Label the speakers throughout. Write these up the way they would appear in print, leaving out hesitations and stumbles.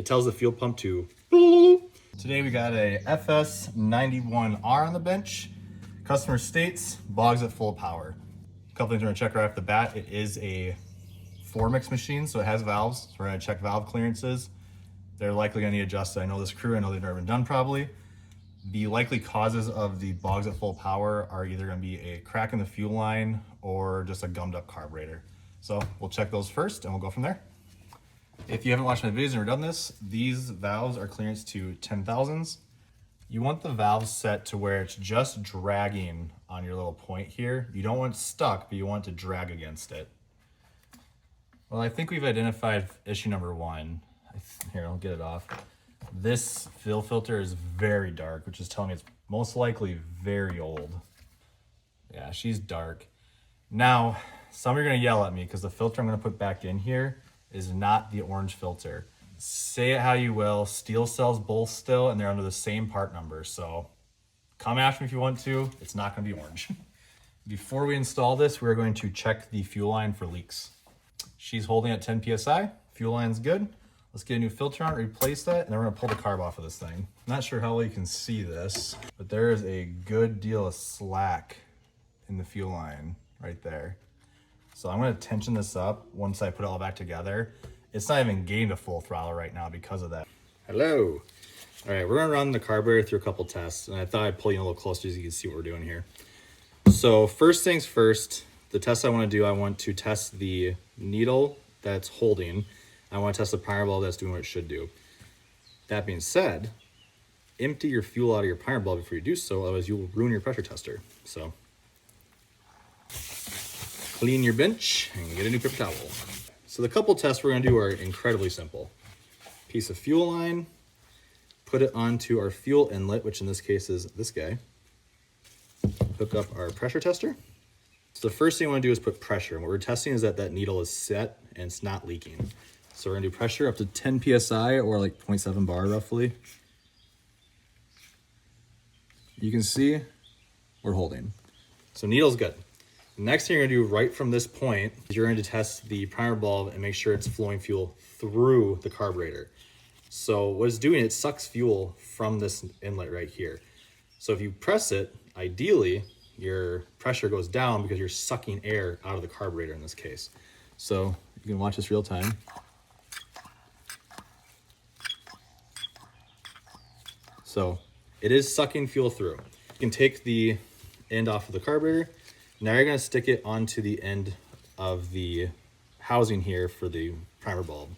Speaker 1: It tells the fuel pump to. Today we got a FS91R on the bench. Customer states, bogs at full power. A couple things we're gonna check right off the bat. It is a 4-mix machine, so it has valves. So we're gonna check valve clearances. They're likely gonna need adjusted. I know this crew, I know they've never been done probably. The likely causes of the bogs at full power are either gonna be a crack in the fuel line or just a gummed up carburetor. So we'll check those first and we'll go from there. If you haven't watched my videos and never done this, these valves are clearance to 10,000s. You want the valve set to where it's just dragging on your little point here. You don't want it stuck, but you want it to drag against it. Well, I think we've identified issue number 1. Here, I'll get it off. This fuel filter is very dark, which is telling me it's most likely very old. Yeah, she's dark. Now, some are gonna yell at me because the filter I'm gonna put back in here is not the orange filter. Say it how you will, steel sells both still, and they're under the same part number. So come after me if you want to, it's not gonna be orange. Before we install this, we're going to check the fuel line for leaks. She's holding at 10 PSI, fuel line's good. Let's get a new filter on, replace that, and then we're gonna pull the carb off of this thing. I'm not sure how well you can see this, but there is a good deal of slack in the fuel line right there. So I'm gonna tension this up once I put it all back together. It's not even getting to full throttle right now because of that. Hello. All right, we're gonna run the carburetor through a couple tests, and I thought I'd pull you a little closer so you can see what we're doing here. So first things first, the test I wanna do, I want to test the needle that's holding. I want to test the primer bulb that's doing what it should do. That being said, empty your fuel out of your primer bulb before you do so, otherwise you will ruin your pressure tester. So clean your bench and get a new paper towel. So the couple tests we're gonna do are incredibly simple. Piece of fuel line, put it onto our fuel inlet, which in this case is this guy. Hook up our pressure tester. So the first thing I wanna do is put pressure. And what we're testing is that that needle is set and it's not leaking. So we're gonna do pressure up to 10 PSI or like 0.7 bar roughly. You can see we're holding. So needle's good. The next thing you're gonna do right from this point is you're going to test the primer bulb and make sure it's flowing fuel through the carburetor. So what it's doing, it sucks fuel from this inlet right here. So if you press it, ideally, your pressure goes down because you're sucking air out of the carburetor in this case. So you can watch this real time. So it is sucking fuel through. You can take the end off of the carburetor. Now you're gonna stick it onto the end of the housing here for the primer bulb.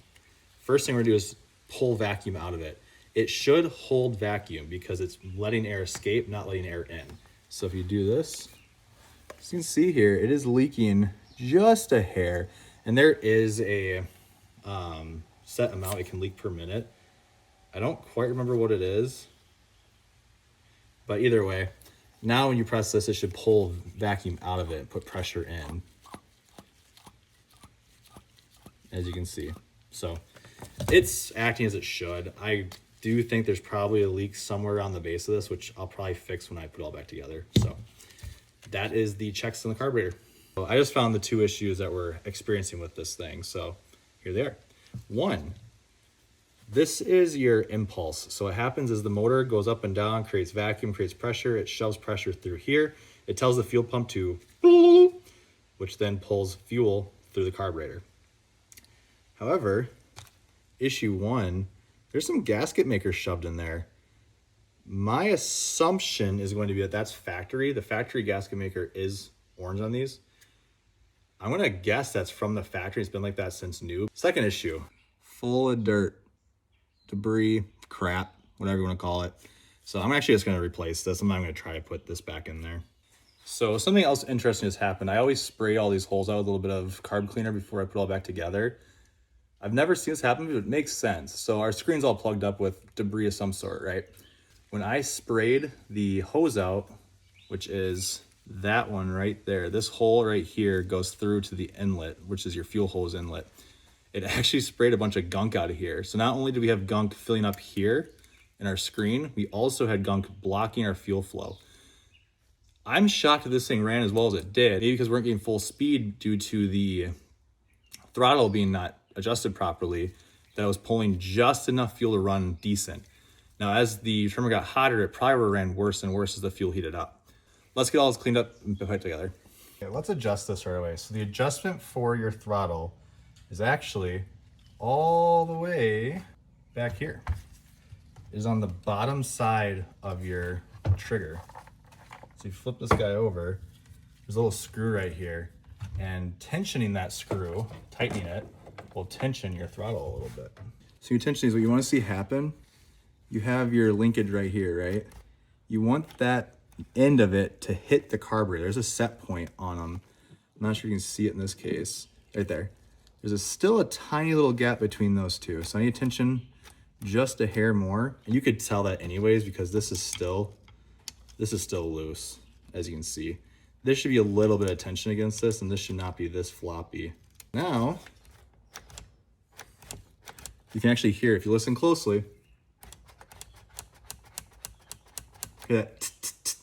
Speaker 1: First thing we're gonna do is pull vacuum out of it. It should hold vacuum because it's letting air escape, not letting air in. So if you do this, as you can see here, it is leaking just a hair. And there is a set amount it can leak per minute. I don't quite remember what it is. But either way, now when you press this, it should pull vacuum out of it and put pressure in, as you can see. So it's acting as it should. I do think there's probably a leak somewhere around the base of this, which I'll probably fix when I put it all back together. So that is the checks on the carburetor. So I just found the 2 issues that we're experiencing with this thing. So here they are. 1, this is your impulse. So what happens is the motor goes up and down, creates vacuum, creates pressure. It shoves pressure through here. It tells the fuel pump to, which then pulls fuel through the carburetor. However, issue 1, there's some gasket makers shoved in there. My assumption is going to be that that's factory. The factory gasket maker is orange on these. I'm gonna guess that's from the factory. It's been like that since new. Second issue, full of dirt, debris, crap, whatever you want to call it. So I'm actually just going to replace this. I'm not going to try to put this back in there. So something else interesting has happened. I always spray all these holes out with a little bit of carb cleaner before I put it all back together. I've never seen this happen, but it makes sense. So our screen's all plugged up with debris of some sort, right? When I sprayed the hose out, which is that one right there, this hole right here goes through to the inlet, which is your fuel hose inlet. It actually sprayed a bunch of gunk out of here. So not only do we have gunk filling up here in our screen, we also had gunk blocking our fuel flow. I'm shocked that this thing ran as well as it did, maybe because we weren't getting full speed due to the throttle being not adjusted properly. that it was pulling just enough fuel to run decent. Now, as the trimmer got hotter, it probably ran worse and worse as the fuel heated up. Let's get all this cleaned up and put it together. Okay, let's adjust this right away. So the adjustment for your throttle is actually all the way back here. It is on the bottom side of your trigger. So you flip this guy over, there's a little screw right here, and tensioning that screw, tightening it, will tension your throttle a little bit. So your tension is what you want to see happen. You have your linkage right here, right? You want that end of it to hit the carburetor. There's a set point on them. I'm not sure you can see it in this case, right there. There's still a tiny little gap between those two. So I need tension just a hair more. And you could tell that anyways, because this is still loose, as you can see. There should be a little bit of tension against this, and this should not be this floppy. Now, you can actually hear, if you listen closely, hear that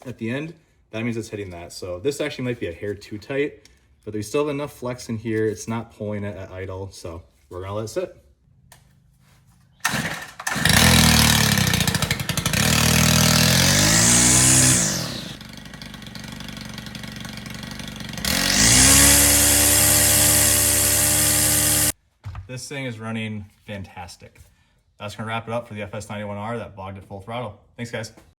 Speaker 1: at the end, that means it's hitting that. So this actually might be a hair too tight, but we still have enough flex in here. It's not pulling it at idle, so we're gonna let it sit. This thing is running fantastic. That's gonna wrap it up for the FS91R that bogged at full throttle. Thanks, guys.